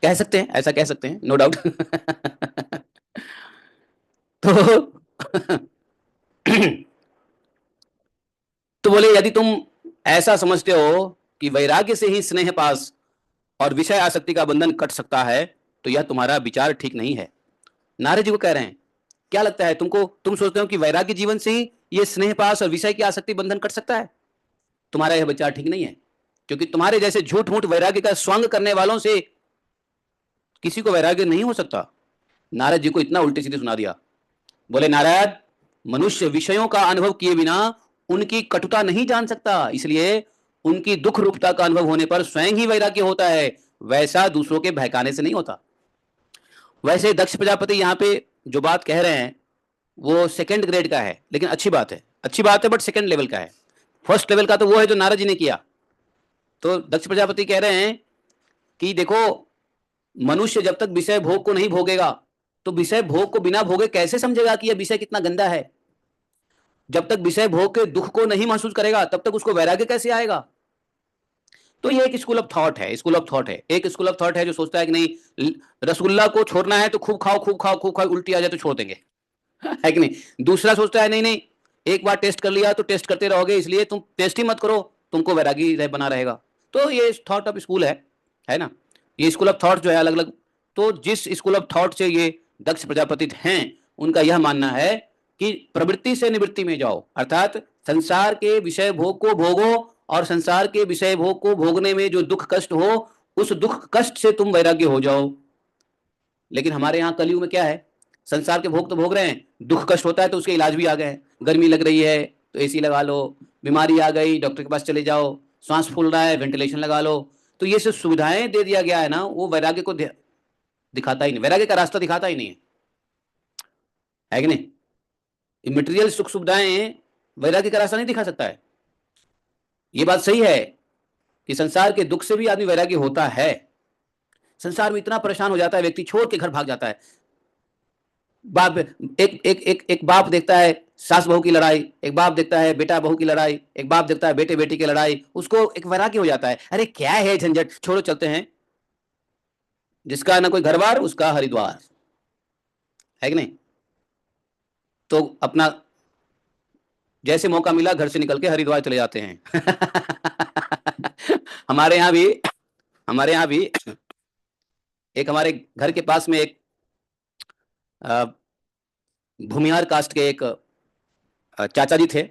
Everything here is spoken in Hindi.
कह सकते हैं, ऐसा कह सकते हैं, नो डाउट। तो तो बोले यदि तुम ऐसा समझते हो कि वैराग्य से ही स्नेह पास और विषय आसक्ति का बंधन कट सकता है, तो यह तुम्हारा विचार ठीक नहीं है। नारद जी को कह रहे हैं, क्या लगता है तुमको, तुम सोचते हो कि वैराग्य जीवन से ही ये स्नेह पास और विषय की आसक्ति बंधन कट सकता है? तुम्हारा यह विचार ठीक नहीं है, क्योंकि तुम्हारे जैसे झूठ मूठ वैराग्य का स्वांग करने वालों से किसी को वैराग्य नहीं हो सकता। नारद जी को इतना उल्टे सीधे सुना दिया। बोले नारद, मनुष्य विषयों का अनुभव किए बिना उनकी कटुता नहीं जान सकता, इसलिए उनकी दुख रूपता का अनुभव होने पर स्वयं ही वैराग्य होता है, वैसा दूसरों के बहकाने से नहीं होता। वैसे दक्ष प्रजापति यहाँ पे जो बात कह रहे हैं वो सेकंड ग्रेड का है, लेकिन अच्छी बात है, अच्छी बात है, बट सेकंड लेवल का है। फर्स्ट लेवल का तो वो है जो नारद जी ने किया। तो दक्ष प्रजापति कह रहे हैं कि देखो, मनुष्य जब तक विषय भोग को नहीं भोगेगा, तो विषय भोग को बिना भोगे कैसे समझेगा कि यह विषय कितना गंदा है? जब तक विषय भोग के दुख को नहीं महसूस करेगा, तब तक उसको वैराग्य कैसे आएगा? तो ये एक स्कूल ऑफ थॉट है, स्कूल ऑफ थॉट है, एक स्कूल ऑफ थॉट है जो सोचता है कि नहीं, रसगुल्ला को छोड़ना है तो खूब खाओ खूब खाओ खूब खाओ, उल्टी आ जाए तो छोड़ देंगे। है कि नहीं? दूसरा सोचता है नहीं नहीं, एक बार टेस्ट कर लिया तो टेस्ट करते रहोगे, इसलिए तुम टेस्ट ही मत करो, तुमको वैरागी बना रहेगा। तो ये थॉट ऑफ स्कूल है ना? ये स्कूल ऑफ थॉट जो है अलग अलग। तो जिस स्कूल ऑफ थॉट से ये दक्ष प्रजापति हैं, उनका यह मानना है कि प्रवृत्ति से निवृत्ति में जाओ, अर्थात संसार के विषय भोग को भोगो, और संसार के विषय भोग को भोगने में जो दुख कष्ट हो, उस दुख कष्ट से तुम वैराग्य हो जाओ। लेकिन हमारे यहाँ कलयुग में क्या है, संसार के भोग तो भोग रहे हैं, दुख कष्ट होता है तो उसके इलाज भी आ गए हैं। गर्मी लग रही है तो एसी लगा लो, बीमारी आ गई डॉक्टर के पास चले जाओ, सांस फूल रहा है वेंटिलेशन लगा लो। तो ये सब सुविधाएं दे दिया गया है ना, वो वैराग्य को दिखाता ही नहीं, वैराग्य का रास्ता दिखाता ही नहीं है कि नहीं? मटेरियल सुख सुविधाएं वैराग्य का रास्ता नहीं दिखा सकता है। ये बात सही है कि संसार के दुख से भी आदमी वैराग्य होता है। संसार में इतना परेशान हो जाता है व्यक्ति, छोड़ के घर भाग जाता है। बाप, एक बाप देखता है सास बहू की लड़ाई, एक बाप देखता है बेटा बहू की लड़ाई, एक बाप देखता है बेटे बेटी की लड़ाई, उसको एक वैराग्य हो जाता है, अरे क्या है झंझट, छोड़ो चलते हैं। जिसका ना कोई घर बार उसका हरिद्वार, है कि नहीं? तो अपना जैसे मौका मिला घर से निकल के हरिद्वार चले जाते हैं। हमारे यहाँ भी हमारे यहाँ भी एक हमारे घर के पास में एक अ, भूमिहार कास्ट के एक चाचा जी थे।